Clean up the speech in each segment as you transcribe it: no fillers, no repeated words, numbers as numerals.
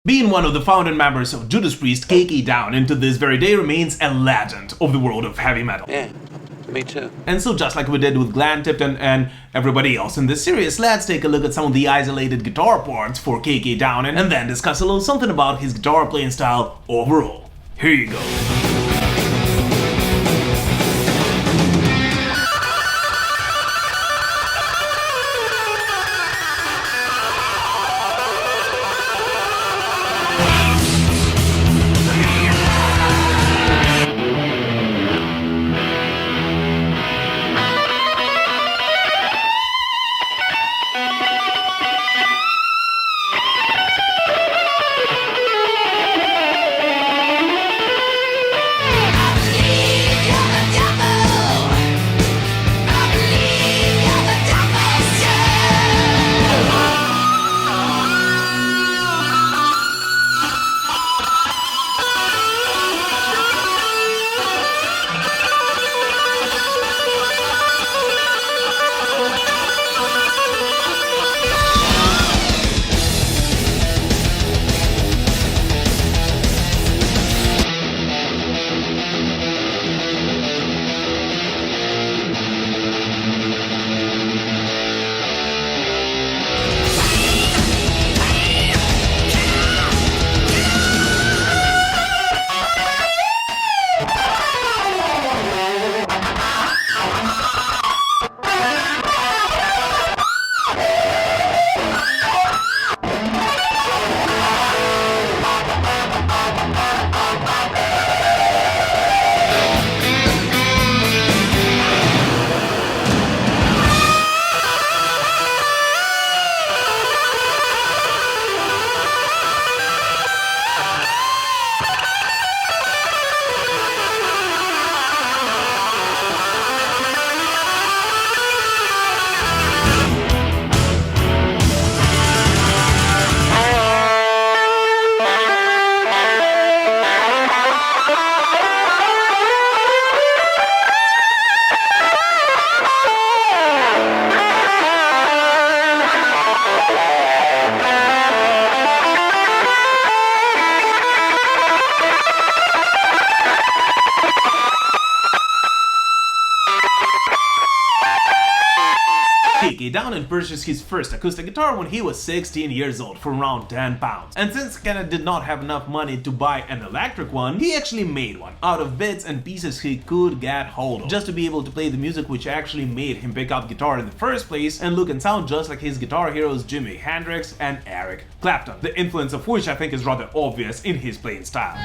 Being one of the founding members of Judas Priest, K.K. Downing to this very day remains a legend of the world of heavy metal. Yeah, me too. And so just like we did with Glenn Tipton and everybody else in this series, let's take a look at some of the isolated guitar parts for K.K. Downing and then discuss a little something about his guitar playing style overall. Here you go. K.K. Downing purchased his first acoustic guitar when he was 16 years old for around 10 pounds. And since Kenneth did not have enough money to buy an electric one, he actually made one out of bits and pieces he could get hold of, just to be able to play the music which actually made him pick up guitar in the first place and look and sound just like his guitar heroes Jimi Hendrix and Eric Clapton, the influence of which I think is rather obvious in his playing style.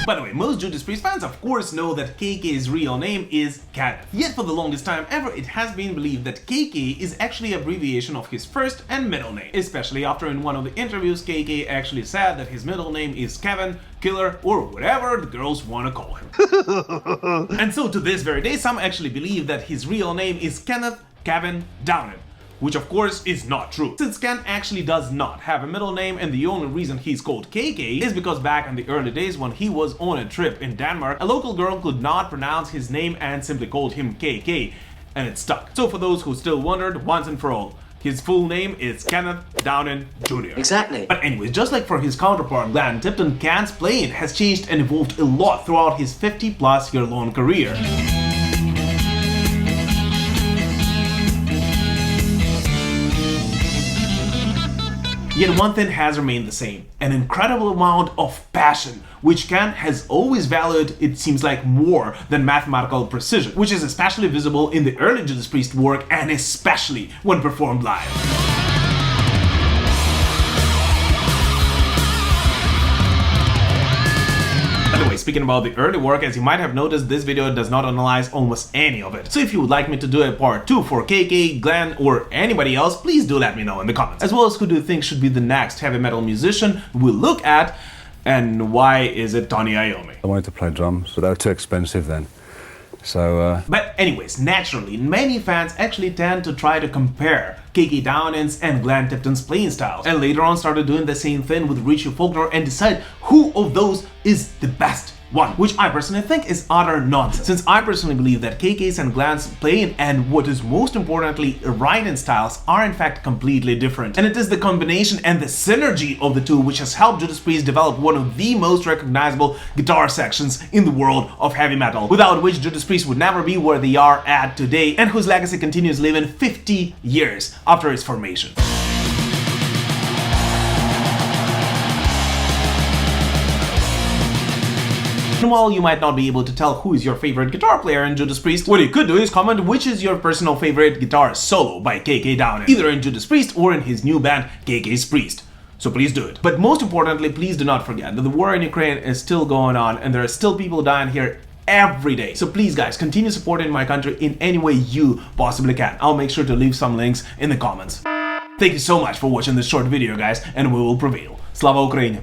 By the way, most Judas Priest fans of course know that KK's real name is Kenneth. Yet for the longest time ever, it has been believed that KK is actually an abbreviation of his first and middle name, especially after in one of the interviews KK actually said that his middle name is Kevin, Killer, or whatever the girls want to call him. And so to this very day, some actually believe that his real name is Kenneth Kevin Downing, which of course is not true, since Ken actually does not have a middle name, and the only reason he's called KK is because back in the early days when he was on a trip in Denmark, a local girl could not pronounce his name and simply called him KK, and it stuck. So for those who still wondered, once and for all, his full name is Kenneth Downing Jr. Exactly. But anyways, just like for his counterpart Glenn Tipton, Ken's playing has changed and evolved a lot throughout his 50+ year long career. Yet one thing has remained the same, an incredible amount of passion, which Ken has always valued, it seems like, more than mathematical precision, which is especially visible in the early Judas Priest work and especially when performed live. By the way, speaking about the early work, as you might have noticed, this video does not analyze almost any of it. So if you would like me to do a part 2 for KK, Glenn, or anybody else, please do let me know in the comments. As well as who do you think should be the next heavy metal musician we'll look at, and why is it Tony Iommi? I wanted to play drums, but they were too expensive then. So, But anyways, naturally, many fans actually tend to try to compare K.K. Downing's and Glenn Tipton's playing styles, and later on started doing the same thing with Richie Faulkner and decide who of those is the best one, which I personally think is utter nonsense, since I personally believe that KK's and Glenn's playing and what is most importantly writing styles are in fact completely different, and it is the combination and the synergy of the two which has helped Judas Priest develop one of the most recognizable guitar sections in the world of heavy metal, without which Judas Priest would never be where they are at today, and whose legacy continues living 50 years after its formation. And while you might not be able to tell who is your favorite guitar player in Judas Priest, what you could do is comment which is your personal favorite guitar solo by KK Downing, either in Judas Priest or in his new band KK's Priest. So please do it. But most importantly, please do not forget that the war in Ukraine is still going on and there are still people dying here every day. So please guys, continue supporting my country in any way you possibly can. I'll make sure to leave some links in the comments. Thank you so much for watching this short video, guys, and we will prevail. Slava Ukraini!